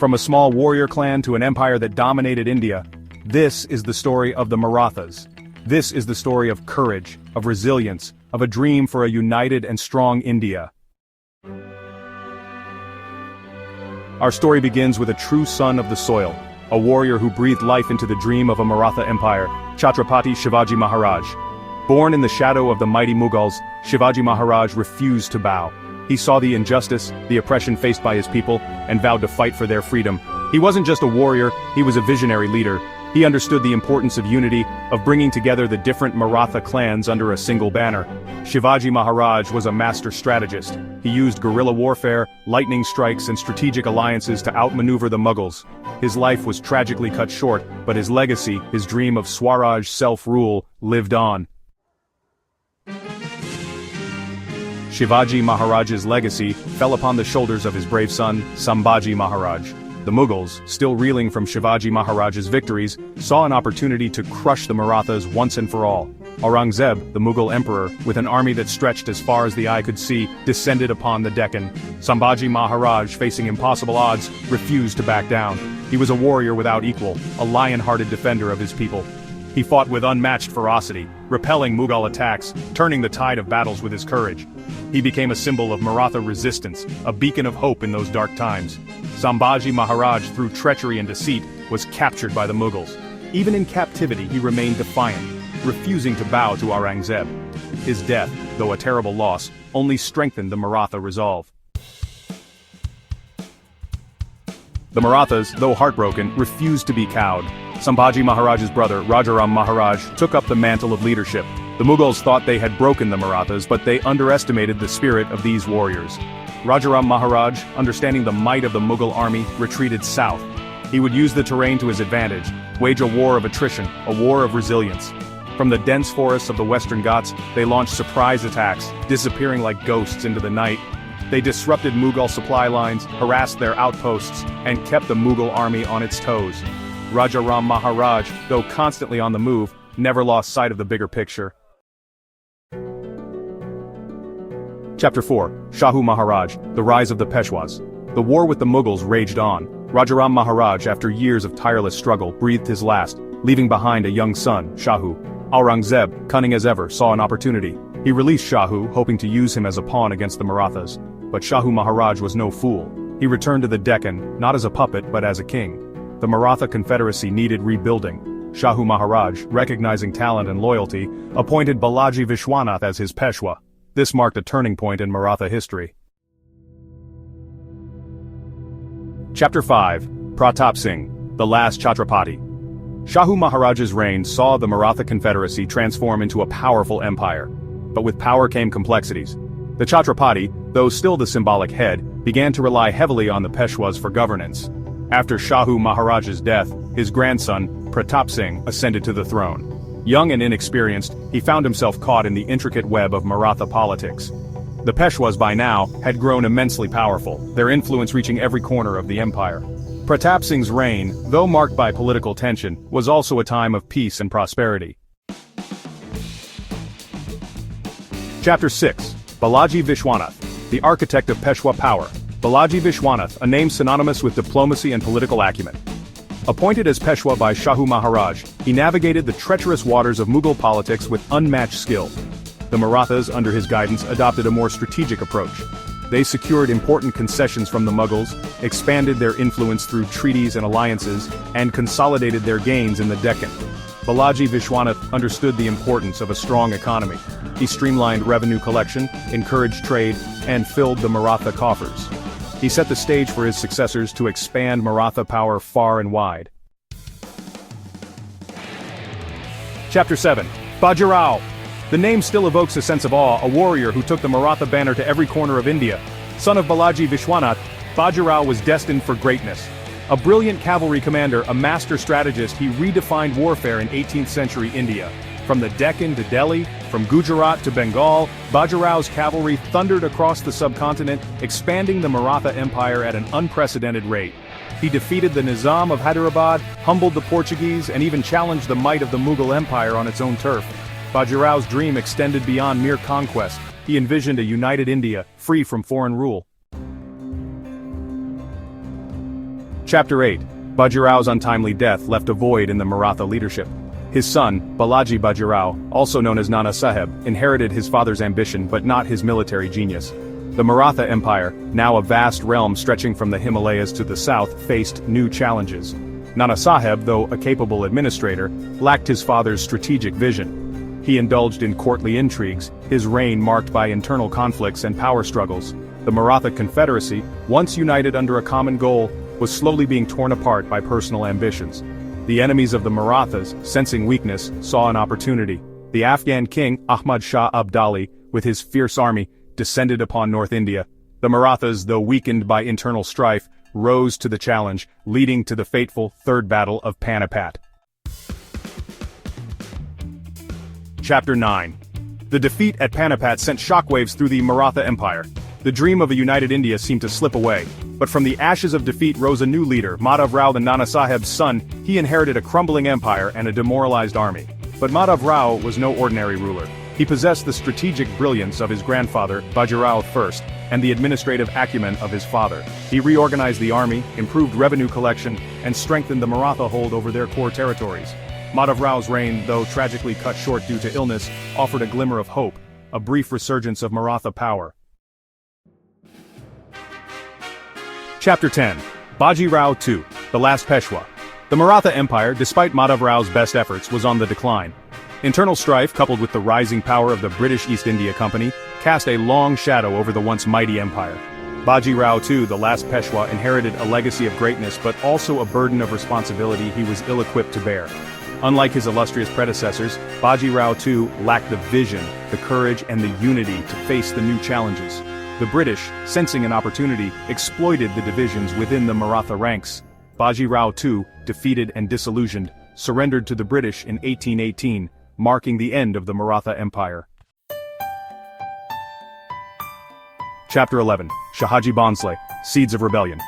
From a small warrior clan to an empire that dominated India, this is the story of the Marathas. This is the story of courage, of resilience, of a dream for a united and strong India. Our story begins with a true son of the soil, a warrior who breathed life into the dream of a Maratha Empire, Chhatrapati Shivaji Maharaj. Born in the shadow of the mighty Mughals, Shivaji Maharaj refused to bow. He saw the injustice, the oppression faced by his people, and vowed to fight for their freedom. He wasn't just a warrior, he was a visionary leader. He understood the importance of unity, of bringing together the different Maratha clans under a single banner. Shivaji Maharaj was a master strategist. He used guerrilla warfare, lightning strikes, and strategic alliances to outmaneuver the Mughals. His life was tragically cut short, but his legacy, his dream of Swaraj self-rule, lived on. Shivaji Maharaj's legacy fell upon the shoulders of his brave son, Sambhaji Maharaj. The Mughals, still reeling from Shivaji Maharaj's victories, saw an opportunity to crush the Marathas once and for all. Aurangzeb, the Mughal emperor, with an army that stretched as far as the eye could see, descended upon the Deccan. Sambhaji Maharaj, facing impossible odds, refused to back down. He was a warrior without equal, a lion-hearted defender of his people. He fought with unmatched ferocity, repelling Mughal attacks, turning the tide of battles with his courage. He became a symbol of Maratha resistance, a beacon of hope in those dark times. Sambhaji Maharaj, through treachery and deceit, was captured by the Mughals. Even in captivity, he remained defiant, refusing to bow to Aurangzeb. His death, though a terrible loss, only strengthened the Maratha resolve. The Marathas, though heartbroken, refused to be cowed. Sambhaji Maharaj's brother, Rajaram Maharaj, took up the mantle of leadership. The Mughals thought they had broken the Marathas, but they underestimated the spirit of these warriors. Rajaram Maharaj, understanding the might of the Mughal army, retreated south. He would use the terrain to his advantage, wage a war of attrition, a war of resilience. From the dense forests of the Western Ghats, they launched surprise attacks, disappearing like ghosts into the night. They disrupted Mughal supply lines, harassed their outposts, and kept the Mughal army on its toes. Rajaram Maharaj, though constantly on the move, never lost sight of the bigger picture. Chapter 4. Shahu Maharaj, the Rise of the Peshwas. The war with the Mughals raged on. Rajaram Maharaj, after years of tireless struggle, breathed his last, leaving behind a young son, Shahu. Aurangzeb, cunning as ever, saw an opportunity. He released Shahu, hoping to use him as a pawn against the Marathas. But Shahu Maharaj was no fool. He returned to the Deccan, not as a puppet but as a king. The Maratha Confederacy needed rebuilding. Shahu Maharaj, recognizing talent and loyalty, appointed Balaji Vishwanath as his Peshwa. This marked a turning point in Maratha history. Chapter 5. Pratap Singh, the Last Chhatrapati. Shahu Maharaj's reign saw the Maratha Confederacy transform into a powerful empire. But with power came complexities. The Chhatrapati, though still the symbolic head, began to rely heavily on the Peshwas for governance. After Shahu Maharaj's death, his grandson, Pratap Singh, ascended to the throne. Young and inexperienced, he found himself caught in the intricate web of Maratha politics. The Peshwas by now had grown immensely powerful, their influence reaching every corner of the empire. Pratap Singh's reign, though marked by political tension, was also a time of peace and prosperity. Chapter 6. Balaji Vishwanath, the architect of Peshwa power. Balaji Vishwanath, a name synonymous with diplomacy and political acumen. Appointed as Peshwa by Shahu Maharaj, he navigated the treacherous waters of Mughal politics with unmatched skill. The Marathas, under his guidance, adopted a more strategic approach. They secured important concessions from the Mughals, expanded their influence through treaties and alliances, and consolidated their gains in the Deccan. Balaji Vishwanath understood the importance of a strong economy. He streamlined revenue collection, encouraged trade, and filled the Maratha coffers. He set the stage for his successors to expand Maratha power far and wide. Chapter 7. Bajirao. The name still evokes a sense of awe, a warrior who took the Maratha banner to every corner of India. Son of Balaji Vishwanath, Bajirao was destined for greatness. A brilliant cavalry commander, a master strategist, he redefined warfare in 18th century India. From the Deccan to Delhi, from Gujarat to Bengal, Bajirao's cavalry thundered across the subcontinent, expanding the Maratha Empire at an unprecedented rate. He defeated the Nizam of Hyderabad, humbled the Portuguese, and even challenged the might of the Mughal Empire on its own turf. Bajirao's dream extended beyond mere conquest. He envisioned a united India, free from foreign rule. Chapter 8. Bajirau's untimely death left a void in the Maratha leadership. His son, Balaji Bajirao, also known as Nana Saheb, inherited his father's ambition but not his military genius. The Maratha Empire, now a vast realm stretching from the Himalayas to the south, faced new challenges. Nana Saheb, though a capable administrator, lacked his father's strategic vision. He indulged in courtly intrigues, his reign marked by internal conflicts and power struggles. The Maratha Confederacy, once united under a common goal, was slowly being torn apart by personal ambitions. The enemies of the Marathas, sensing weakness, saw an opportunity. The Afghan king, Ahmad Shah Abdali, with his fierce army, descended upon North India. The Marathas, though weakened by internal strife, rose to the challenge, leading to the fateful Third Battle of Panipat. Chapter 9. The defeat at Panipat sent shockwaves through the Maratha Empire. The dream of a united India seemed to slip away. But from the ashes of defeat rose a new leader, Madhav Rao the Nana Saheb's son. He inherited a crumbling empire and a demoralized army. But Madhav Rao was no ordinary ruler. He possessed the strategic brilliance of his grandfather, Bajirao I, and the administrative acumen of his father. He reorganized the army, improved revenue collection, and strengthened the Maratha hold over their core territories. Madhav Rao's reign, though tragically cut short due to illness, offered a glimmer of hope, a brief resurgence of Maratha power. Chapter 10. Baji Rao II, the last Peshwa. The Maratha Empire, despite Madhav Rao's best efforts, was on the decline. Internal strife, coupled with the rising power of the British East India Company, cast a long shadow over the once mighty empire. Baji Rao II, the last Peshwa, inherited a legacy of greatness but also a burden of responsibility he was ill-equipped to bear. Unlike his illustrious predecessors, Baji Rao II lacked the vision, the courage, and the unity to face the new challenges. The British, sensing an opportunity, exploited the divisions within the Maratha ranks. Baji Rao II, defeated and disillusioned, surrendered to the British in 1818, marking the end of the Maratha Empire. Chapter 11. Shivaji Bhonsle, Seeds of Rebellion.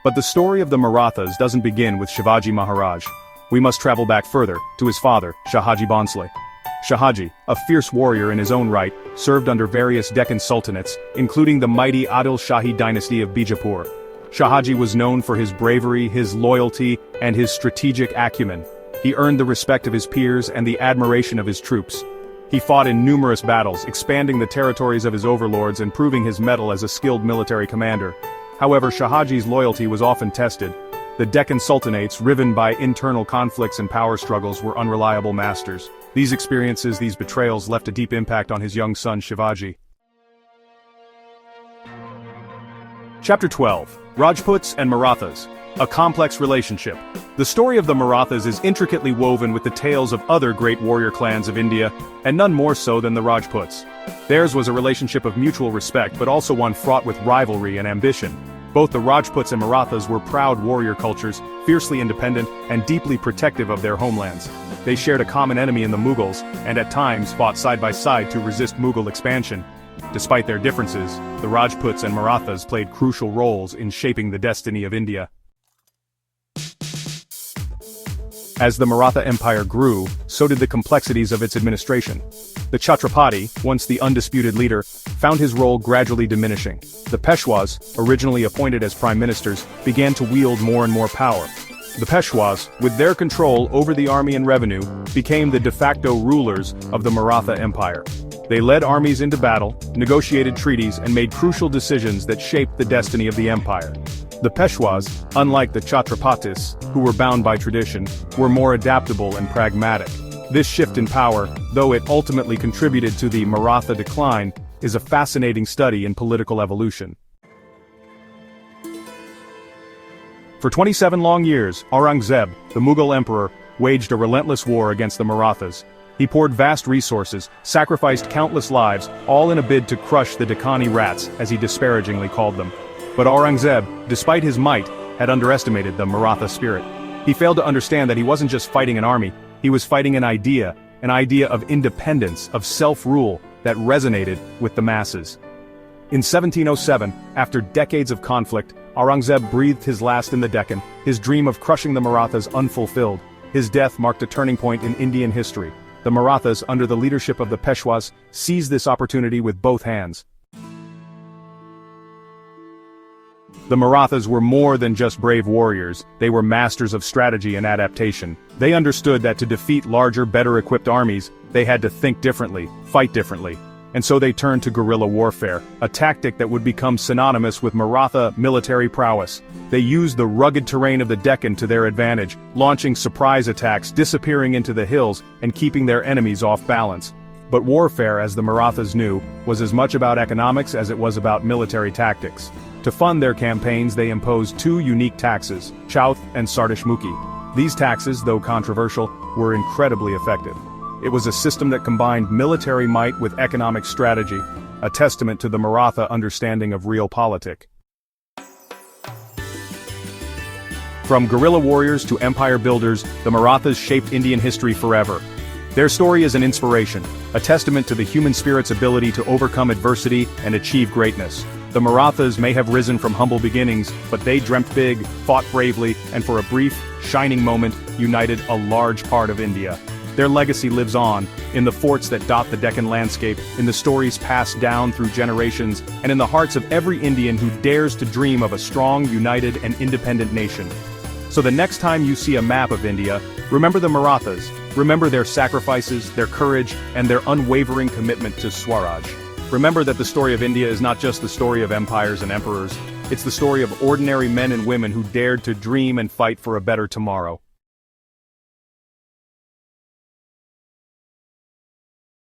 But the story of the Marathas doesn't begin with Shivaji Maharaj. We must travel back further, to his father, Shivaji Bhonsle. Shivaji, a fierce warrior in his own right, served under various Deccan sultanates, including the mighty Adil Shahi dynasty of Bijapur. Shivaji was known for his bravery, his loyalty, and his strategic acumen. He earned the respect of his peers and the admiration of his troops. He fought in numerous battles, expanding the territories of his overlords and proving his mettle as a skilled military commander. However, Shivaji's loyalty was often tested. The Deccan sultanates, riven by internal conflicts and power struggles, were unreliable masters. These experiences, these betrayals, left a deep impact on his young son Shivaji. Chapter 12. Rajputs and Marathas, a complex relationship. The story of the Marathas is intricately woven with the tales of other great warrior clans of India, and none more so than the Rajputs. Theirs was a relationship of mutual respect but also one fraught with rivalry and ambition. Both the Rajputs and Marathas were proud warrior cultures, fiercely independent and deeply protective of their homelands. They shared a common enemy in the Mughals, and at times fought side by side to resist Mughal expansion. Despite their differences, the Rajputs and Marathas played crucial roles in shaping the destiny of India. As the Maratha Empire grew, so did the complexities of its administration. The Chhatrapati, once the undisputed leader, found his role gradually diminishing. The Peshwas, originally appointed as prime ministers, began to wield more and more power. The Peshwas, with their control over the army and revenue, became the de facto rulers of the Maratha Empire. They led armies into battle, negotiated treaties, and made crucial decisions that shaped the destiny of the empire. The Peshwas, unlike the Chhatrapatis, who were bound by tradition, were more adaptable and pragmatic. This shift in power, though it ultimately contributed to the Maratha decline, is a fascinating study in political evolution. For 27 long years, Aurangzeb, the Mughal emperor, waged a relentless war against the Marathas. He poured vast resources, sacrificed countless lives, all in a bid to crush the Deccani rats, as he disparagingly called them. But Aurangzeb, despite his might, had underestimated the Maratha spirit. He failed to understand that he wasn't just fighting an army, he was fighting an idea of independence, of self-rule, that resonated with the masses. In 1707, after decades of conflict, Aurangzeb breathed his last in the Deccan, his dream of crushing the Marathas unfulfilled. His death marked a turning point in Indian history. The Marathas, under the leadership of the Peshwas, seized this opportunity with both hands. The Marathas were more than just brave warriors, they were masters of strategy and adaptation. They understood that to defeat larger, better-equipped armies, they had to think differently, fight differently. And so they turned to guerrilla warfare, a tactic that would become synonymous with Maratha military prowess. They used the rugged terrain of the Deccan to their advantage, launching surprise attacks, disappearing into the hills, and keeping their enemies off balance. But warfare, as the Marathas knew, was as much about economics as it was about military tactics. To fund their campaigns, they imposed two unique taxes, chauth and sardashmukhi. These taxes, though controversial, were incredibly effective. It was a system that combined military might with economic strategy, a testament to the Maratha understanding of realpolitik. From guerrilla warriors to empire builders, the Marathas shaped Indian history forever. Their story is an inspiration, a testament to the human spirit's ability to overcome adversity and achieve greatness. The Marathas may have risen from humble beginnings, but they dreamt big, fought bravely, and for a brief, shining moment, united a large part of India. Their legacy lives on, in the forts that dot the Deccan landscape, in the stories passed down through generations, and in the hearts of every Indian who dares to dream of a strong, united, and independent nation. So the next time you see a map of India, remember the Marathas, remember their sacrifices, their courage, and their unwavering commitment to Swaraj. Remember that the story of India is not just the story of empires and emperors, it's the story of ordinary men and women who dared to dream and fight for a better tomorrow.